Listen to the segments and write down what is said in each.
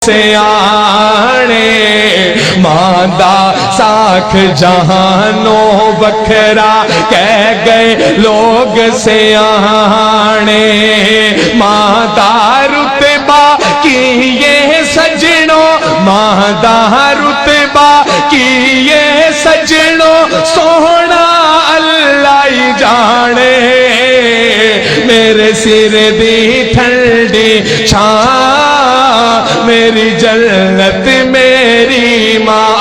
سیانے ماندہ ساکھ جہانوں بکھرا کہہ گئے لوگ سیانے ماندہ رتبہ کی یہ سجنوں ماندہ رتبہ کی یہ سجنوں سونا اللہ ہی جانے میرے سر دی ٹھنڈی چھاں میری جنت میری ماں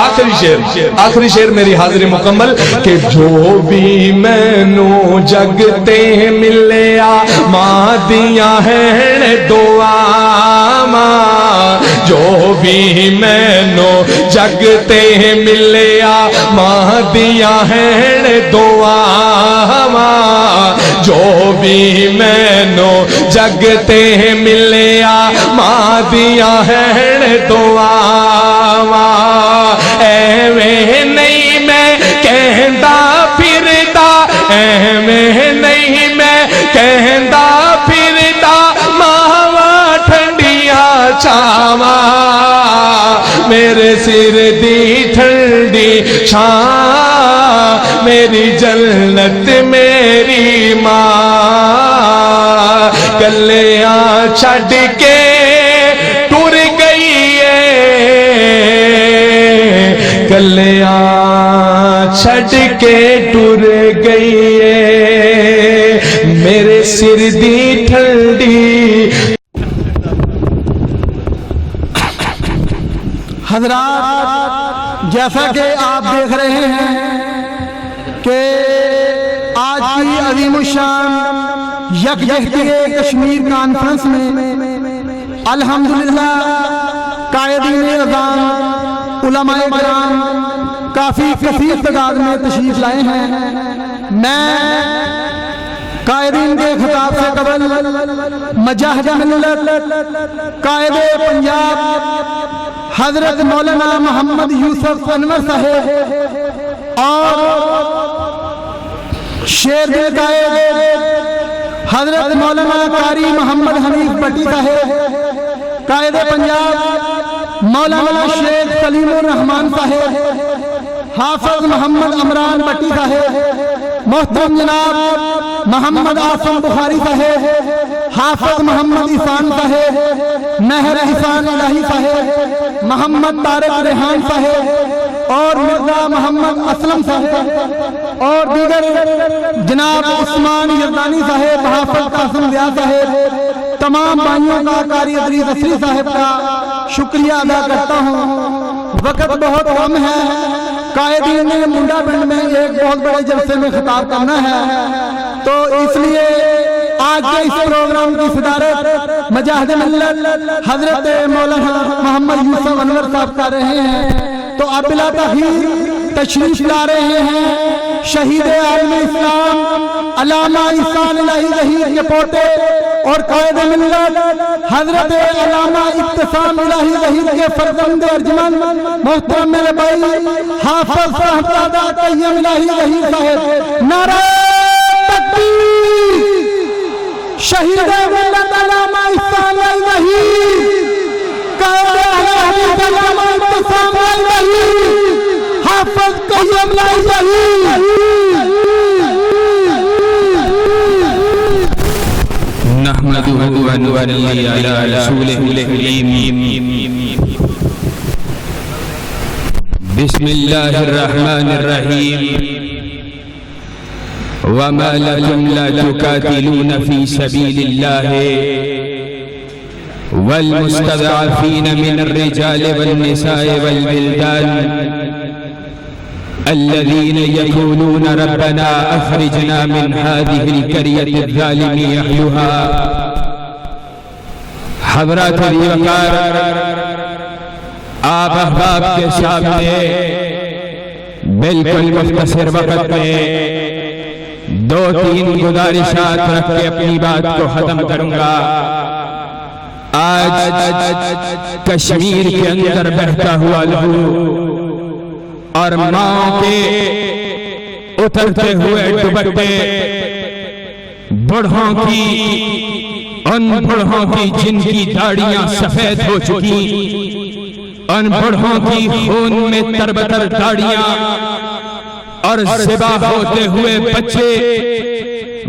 آخری شعر میری حاضری مکمل کہ جو بھی مینوں جگتے ملیا ماں دیاں ہیں دعا ماں جو بھی مینوں جگتے ملیا ماں دیاں ہیں دعا ماں جو بھی مینوں جگتے ملیا ماں دیاں ہیں دعا ماں ایویں نہیں میں کہندا پھردا ایویں نہیں میں کہندا پھردا ماواں ٹھنڈیاں چھاواں میرے سر دی ٹھنڈی چھاں میری جنت میری ماں کلیاں چھڈ کے ٹر گئی ہے کلیاں چھڈ کے ٹر گئی ہے میرے سر دی ٹھنڈی حضرات جیسا کہ آپ دیکھ رہے ہیں کہ آج کی عظیم الشان یکجہتی کشمیر کانفرنس میں الحمدللہ قائدین اذان علماء کرام کافی کثیر تعداد میں تشریف لائے ہیں میں قائدین کے خطاب سے قبل مجاہد ملت قائد پنجاب حضرت مولانا محمد یوسف انور صاحب اور شیر کے قائد حضرت مولانا قاری محمد حنیف بٹی صاحب قائد پنجاب مولانا شیخ سلیم الرحمان صاحب حافظ محمد عمران بٹی صاحب محترم جناب محمد آسم بخاری صاحب حافظ محمد احسان صاحب مہر احسان الہی صاحب محمد طارق ریحان صاحب اور مرزا محمد اسلم صاحب اور دیگر جناب عثمان یزدانی صاحب حافظ قاسم ضیاء صاحب تمام بھائیوں کا قاری ادریس اصلی صاحب کا شکریہ ادا کرتا ہوں وقت بہت کم ہے قائدین نے منڈا پنڈ میں ایک بہت بڑے جلسے میں خطاب کرنا ہے تو اس لیے آج کے اس پروگرام کی صدارت مجاہد ملت حضرت مولانا محمد یوسف انور صاحب کر رہے ہیں تو اب بلا تاخیر تشریف لا رہے ہیں شہید عالم اسلام علامہ احسان الہی ظہیر کے پوتے اور قائد ملت حضرت علامہ ابتسام الہی ظہیر کے فرزند ارجمند محترم میرے بھائی حافظ صاحبزادہ قیم الہی ظہیر صاحب نعرہ تکبیر شہید ملت علامہ احسان الہی ظہیر قائد علامہ ابتسام الہی ظہیر حافظ قیم الہی ظہیر نحمده ونصلي على رسوله الكريم بسم الله الرحمن الرحيم وما لكم لا تقاتلون في سبيل الله والمستضعفين من الرجال والنساء والولدان الذين يقولون ربنا أخرجنا من هذه القرية الظالم أهلها حضرات وقار آپ احباب کے سامنے بالکل مختصر وقت میں دو تین گزارشات رکھ کے اپنی بات کو ختم کروں گا آج کشمیر کے اندر بہتا ہوا لہو اور ماں کے اترتے ہوئے دوپٹے بڑھوں کی ان بڑھوں کی جن کی داڑیاں سفید ہو چکی، ان بڑھوں کی خون میں تربتر داڑیاں اور ذبح ہوتے ہوئے بچے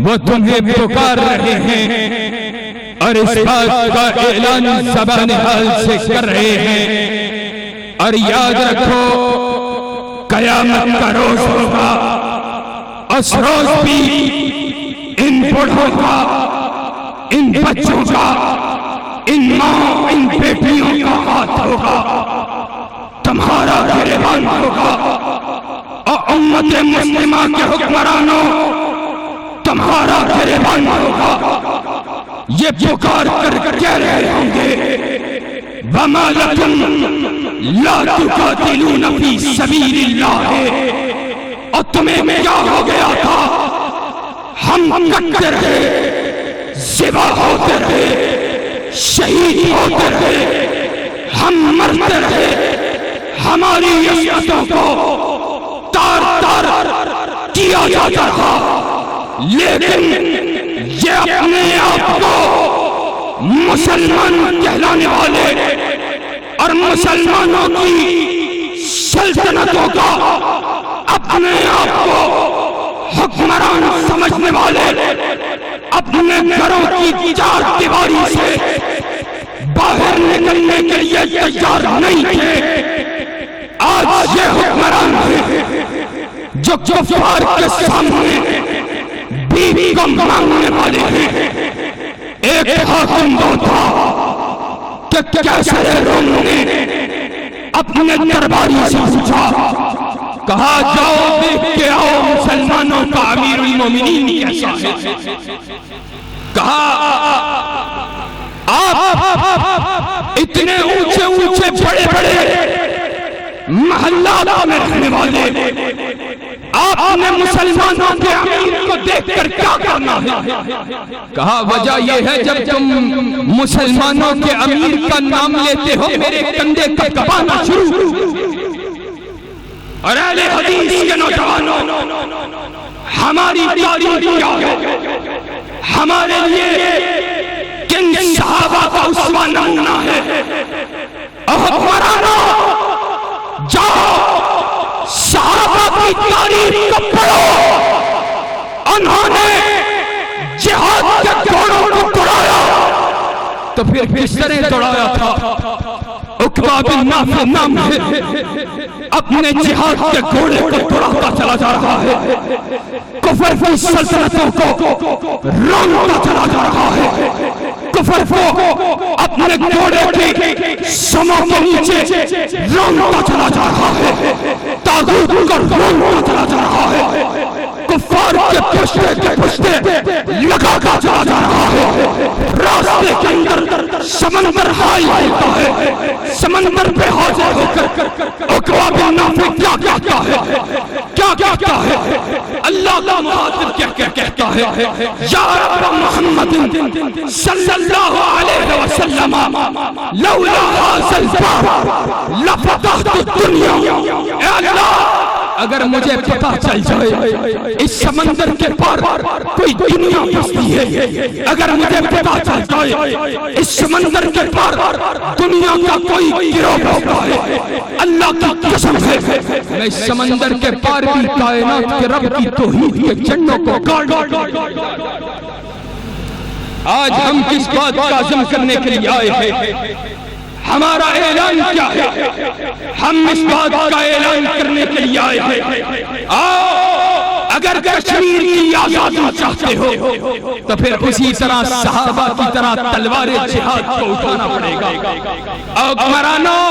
وہ تمہیں پکار رہے ہیں اور اس بات کا اعلان زبان حال سے کر رہے ہیں۔ اور یاد رکھو قیامت کا روز ہوگا، اس روز بھی ان بڑھوں کا، ان بچوں کا، ان ماں ان بیٹیوں کا ہاتھ ہوگا، تمہارا گریبان ہوگا، اور امت مسلمہ کے حکمرانوں تمہارا گریبان ہوگا۔ یہ پکار کر کہہ رہے ہوں گے وَمَا لَكُمْ لَا تُقَاتِلُونَ فِي سَبِيلِ اللَّهِ، اور تمہیں کیا ہو گیا تھا؟ ہم کٹتے رہے، ذبح ہوتے رہے، شہید ہوتے رہے، ہم مرتے رہے، ہماری عصمتوں کو تار تار کیا جاتا رہا، لیکن یہ اپنے آپ کو مسلمان کہلانے والے اور مسلمانوں کی سلطنتوں کا اپنے آپ کو حکمران سمجھنے والے اپنے گھروں کی چار دیواری سے باہر نکلنے کے لیے تیار نہیں تھے۔ آج یہ حکمران ہیں جو کفار کے سامنے بیوی کو مانگنے والے ہیں۔ ایک حاکم وہ تھا کہ کیسر روم نے اپنے درباری سے پوچھا، کہا جاؤ دیکھ کے آؤ مسلمانوں کا امیر المومنین کیسا ہے۔ کہا آپ اتنے اونچے اونچے بڑے بڑے محلات میں رہنے والے، آپ نے مسلمانوں کے امیر کو دیکھ کر کیا کرنا ہے؟ کہا وجہ یہ ہے جب تم مسلمانوں کے امیر کا نام لیتے ہو میرے کندھے کا کبانا شروع۔ اور اہل حدیث کے نوجوانوں، ہماری تاریخ کیا ہے؟ ہمارے لیے کن صحابہ کا اسوہ نمونہ ہے؟ حکمرانوں جاؤ صحابہ کی تاریخ کو پڑھو، انہوں نے جہاد کے گھوڑوں کو دوڑایا تو پھر کس طرح دوڑایا تھا؟ عقبہ بن نافع نام ہے، اپنے جہاد کے گھوڑے کو دوڑاتا چلا جا رہا ہے، کفر کی سلطنتوں کو رونتا چلا جا رہا ہے، کفر کو اپنے گھوڑے کی سموں کے نیچے رونتا چلا جا رہا ہے، طاغوت کو رونتا چلا جا رہا ہے، کفار کے پشتے لگا چلا جا رہا ہے، راستے کے اندر سمندر حائل ہوتا ہے، سمندر پہ حاضر ہو کر عقبہ بن نافع کیا کہتا ہے؟ کیا کہتا ہے؟ اللہ کا مخاطب کیا کہتا ہے؟ یا رب محمد صلی اللہ علیہ وسلم لولا هذا الباب لفتحت الدنیا، اے اللہ اگر مجھے پتا چل جائے اس سمندر کے پار کوئی دنیا بستی ہے، اگر مجھے پتا چل جائے اس سمندر کے پار دنیا کا کوئی گروہ ہوتا ہے، اللہ کی قسم ہے میں اس سمندر کے پار بھی کائنات کے رب کی توحید کے جھنڈوں کو گاڑ۔ آج ہم کس بات کا عزم کرنے کے لیے آئے ہیں؟ ہمارا اعلان کیا ہے؟ ہم اس بات کا اعلان کرنے کے لیے آئے ہیں آؤ اگر کشمیر کی آزادی چاہتے ہو تو پھر اسی طرح صحابہ کی طرح تلوار جہاد کو اٹھانا پڑے گا۔ حکمرانوں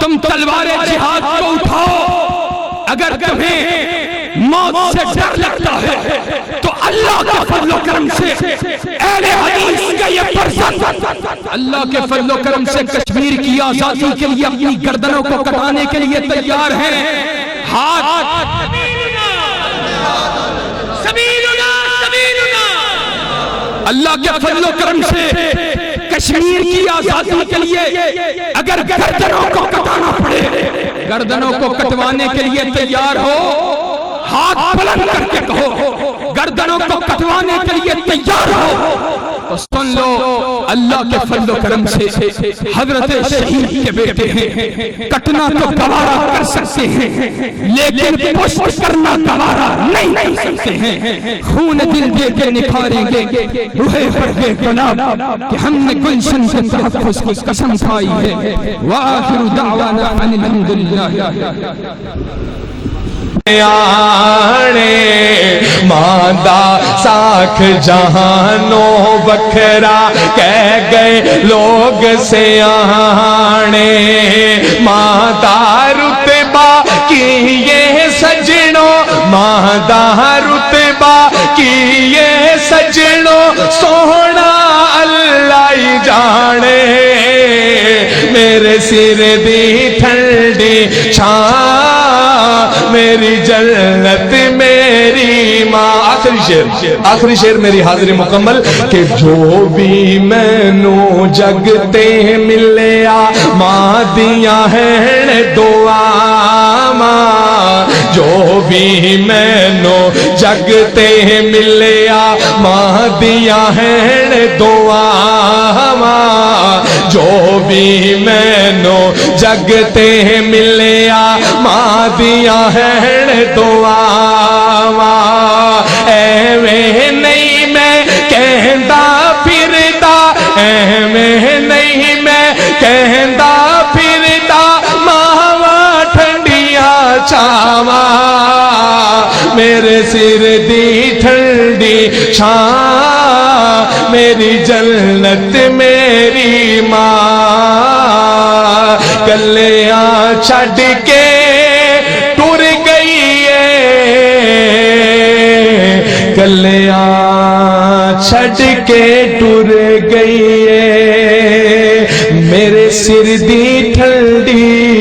تم تلوار جہاد کو اٹھاؤ، اگر تمہیں موت سے ڈر لگتا ہے تو اللہ کے فضل و کرم سے اہل حدیث کا یہ پرسن اللہ کے فضل و کرم سے کشمیر کی آزادی کے لیے اپنی گردنوں کو کٹانے کے لیے تیار ہیں۔ ہاتھ اللہ کے فضل و کرم سے کشمیر کی آزادی کے لیے اگر گردنوں کو کٹانا پڑے، گردنوں کو کٹوانے کے لیے تیار ہو، ہاتھ بلند کر کے کہو گردنوں کو کٹوانے کے لیے تیار ہو تو سن لو اللہ کے فضل و کرم سے حضرت شہید کے بیٹے ہیں کٹنا تو گوارا کر سکتے ہیں لیکن پشت کرنا گوارا نہیں کر سکتے ہیں خون دل دے کے نکھاریں گے روح فرق گلاب کہ ہم نے گلشن کے تحفظ کی قسم کھائی ہے وآخر دعوانا ان الحمدللہ آنے ماندہ ساکھ جہانوں بکھرا کہہ گئے لوگ سے آنے ماندہ رتبہ کی یہ سجنوں ماندہ رتبہ کی یہ سجنوں سونا اللہ ہی جانے میرے سر دی ٹھنڈی چھاں میری جنت میری ماں آخری شعر میری حاضری مکمل کہ جو بھی میں نو جگتے ملیا ماں دیاں ہیں دعا ماں جو بھی میں نو جگتے ملیا ماں دیاں ہیں دعا ماں جو بھی میں نو جگتے ملیا ماں دیاں ہیں دعا ایویں نہیں میں کہندا پھردا ایویں نہیں میں کہندا پھردا ماواں ٹھنڈیاں چھاواں میرے سر دی ٹھنڈی چھاں میری جنت میری ماں کلیاں چھڈ کے ٹر گئی ہے کلیاں چھڈ کے ٹر گئی ہے میرے سر دی ٹھنڈی